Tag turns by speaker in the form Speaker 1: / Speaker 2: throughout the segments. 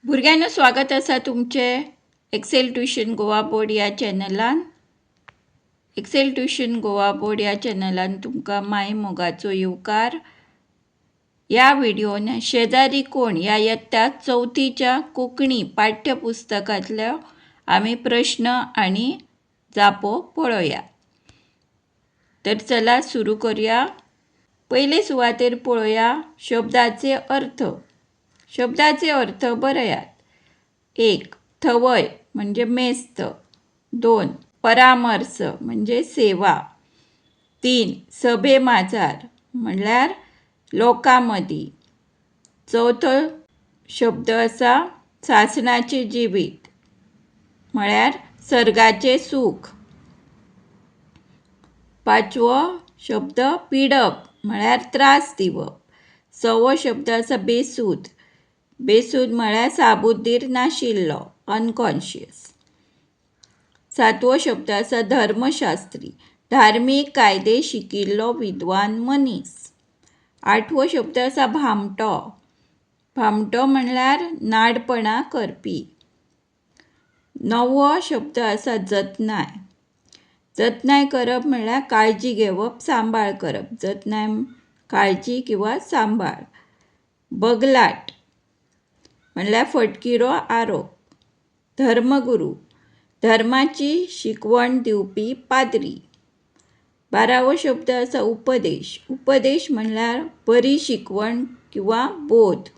Speaker 1: भुरग्यांनो स्वागत आसा तुमचे एक्सेल ट्युशन गोवा बोर्ड ह्या चॅनलान. एक्सेल ट्युशन गोवा बोर्ड ह्या चॅनलान तुमकां माय मोगाचो येवकार. ह्या व्हिडिओन शेजारी कोण ह्या इयत्ता चवथीच्या कोंकणी पाठ्यपुस्तकांतलो आमी प्रश्न आनी जापो पळोवया. तर चला सुरू करूया. पयले सुवातेर पळोवया शब्दाचे अर्थ. शब्दाचे अर्थ बरयात. 1. थवय म्हणजे मेस्त. 2. परामर्श म्हणजे सेवा. 3. सभे माजार म्हणल्यार लोकां मदीं. चौथो शब्द आसा सासणाचे जिवीत म्हळ्यार सर्गाचे सूख. 5वो शब्द पिडप म्हळ्यार त्रास दिवप. 6वो शब्द आसा बेसूद. बेसूद म्हळ्यार साबुद्दीर नाशिल्लो, अनकॉन्शियस. 7वो शब्द आसा धर्मशास्त्री, धार्मीक कायदे शिकिल्लो विद्वान मनीस. 8वो शब्द आसा भामटो. भामटो म्हणल्यार नाडपणां करपी. 9वो शब्द आसा जतनाय. जतनाय करप म्हळ्यार काळजी घेवप, सांबाळ करप. जतनाय काळजी किंवा सांबाळ. बगलाट म्हणल्यार फटकिरो आरोप. धर्मगुरू धर्माची शिकवण दिवपी पाद्री. 12वो शब्द आसा उपदेश. उपदेश म्हणल्यार बरी शिकवण किंवा बोध.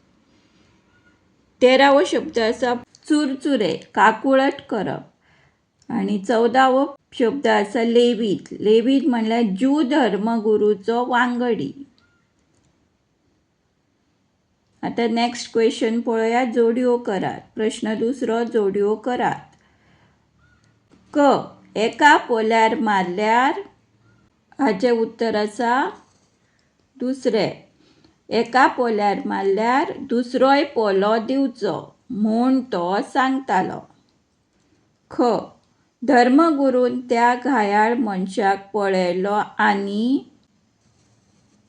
Speaker 1: 13वो शब्द आसा चुरचुरे, काकुळट करप. आनी 14वो शब्द आसा लेवीत. लेवीत म्हणल्यार ज्यू धर्मगुरूचो वांगडी. आता नेक्स्ट क्वेश्चन पळोवया. जोड्यो करात. प्रश्न दुसरो जोड्यो करात. क. एका पोल्यार मारल्यार हाचे उत्तर आसा दुसरे. एका पोल्यार मारल्यार दुसरोय पोलो दिवचो म्हूण तो सांगतालो. ख. धर्मगुरून त्या घायाळ मनशाक पळयलो आनी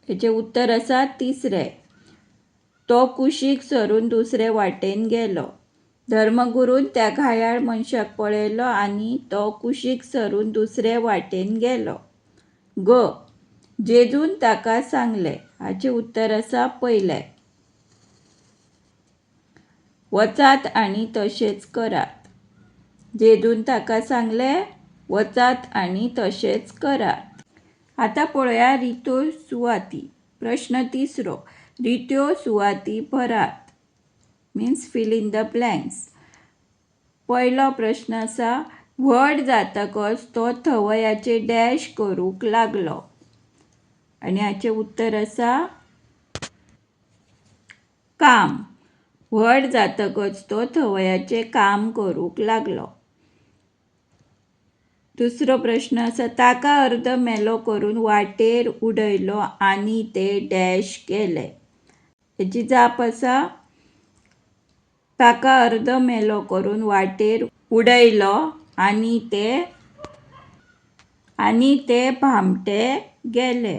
Speaker 1: हेचे उत्तर आसा तिसरे. तो कुशीक सरून दुसरे वाटेन गेलो. धर्मगुरून त्या घायाळ मनशाक पळयलो आनी तो कुशीक सरून दुसरे वाटेन गेलो. ग. जेजून ताका सांगले. हाचे उत्तर आसा पयले. वचात आनी तशेंच करात. जेजून ताका सांगले वचात आनी तशेंच करात. आता पळोवया रित्यो सुवाती. प्रश्न तिसरो. रित्यो सुवाती भरात. Means fill in the blanks. पयलो प्रश्न आसा व्हड जातकच तो थवयाचे डॅश करूंक लागलो. आनी हाचे उत्तर आसा काम. व्हड जातकच तो थवयाचे काम करूंक लागलो. दुसरो प्रश्न आसा ताका अर्द मेलो करून वाटेर उडयलो आनी ते डॅश केले. हेची जाप आसा ताका अर्द मेलो करून वाटेर उडयलो आनी ते भामटे गेले.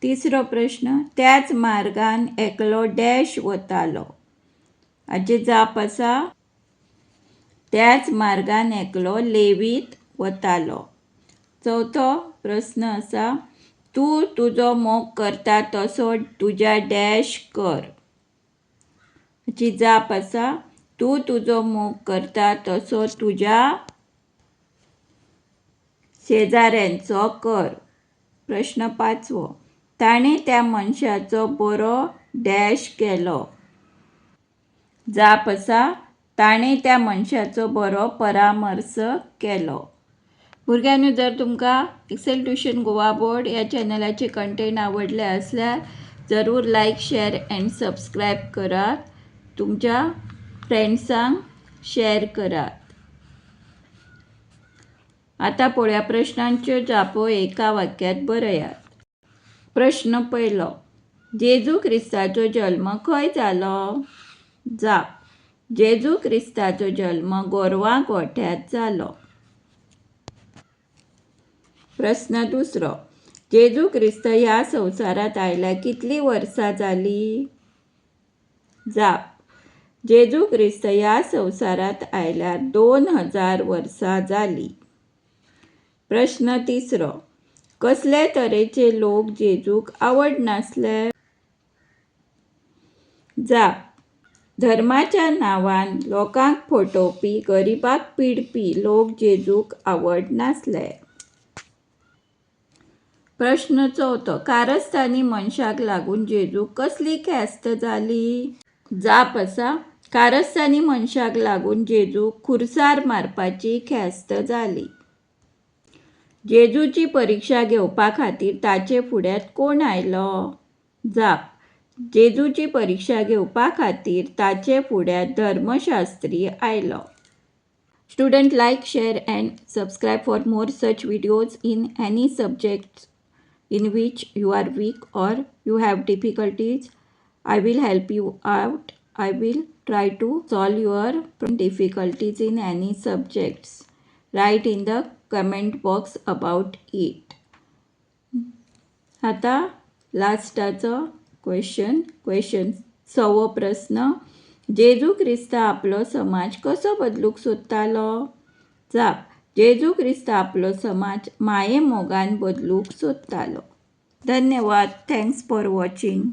Speaker 1: तिसरो प्रश्न त्याच मार्गान एकलो डॅश वतालो. हाची जाप आसा त्याच मार्गान एकलो लेवीत वतालो. चौथो प्रश्न आसा तूं तुजो मोग करता तसो तुज्या डॅश कर. हाची जाप आसा तूं तुजो मोग करता तसो तुज्या शेजाऱ्यांचो कर. प्रश्न पांचवो. ताणें त्या मनशाचो बरो डॅश केलो. जाप आसा ताणें त्या मनशाचो बरो परामर्श केलो. भुरग्यांनो जर तुमकां एक्सेल ट्युशन गोवा बोर्ड ह्या चॅनलाचे कंटेंट आवडले असल्यार जरूर लाईक, शेअर अँड सबस्क्राईब करात. तुमच्या फ्रेंड्सांक शेअर करात. आता पळोवया प्रश्नांच्यो जापो एका वाक्यात बरयात. प्रश्न पयलो. जेजू क्रिस्ताचो जल्म खंय जालो? जाप. जेजू क्रिस्ताचो जल्म गोरवां गोठ्यांत जालो. प्रश्न दुसरो. जेजू क्रिस्त ह्या संवसारात आयल्या कितली वर्सां जाली? जाप. जेजू ख्रिस्त ह्या संवसारात आयल्यार 2000 वर्सां जाली. प्रश्न 3. कसले तरेचे लोक जेजूक आवडनासले? जाप: धर्माच्या नांवान लोकांक फटोवपी गरिबाक पिडपी लोक जेजूक आवडनासले. प्रश्न 4. कारस्थानी मनशाक लागून जेजूक कसली ख्यास्त जाली? जाप आसा: कारस्थानी मनशाक लागून जेजूक खुर्सार मारपाची ख्यास्त जाली. जेजूची परिक्षा घेवपा खातीर ताचे फुड्यात कोण आयलो? जाप: जेजूची परिक्षा घेवपा खातीर ताचे फुड्यात धर्मशास्त्री आयलो. Student, like, share and subscribe for more such videos in any subjects in which you are weak or you have difficulties. I will help you out. I will try to solve your difficulties in any subjects. Write in the comment box about it. आता लास्टाचो question 6वो प्रश्न. जेजू ख्रिस्त आपलो समाज कसो बदलूंक सोदतालो? जाप: जेजू ख्रिस्त आपलो समाज माये मोगान बदलूंक सोदतालो. धन्यवाद. Thanks for watching.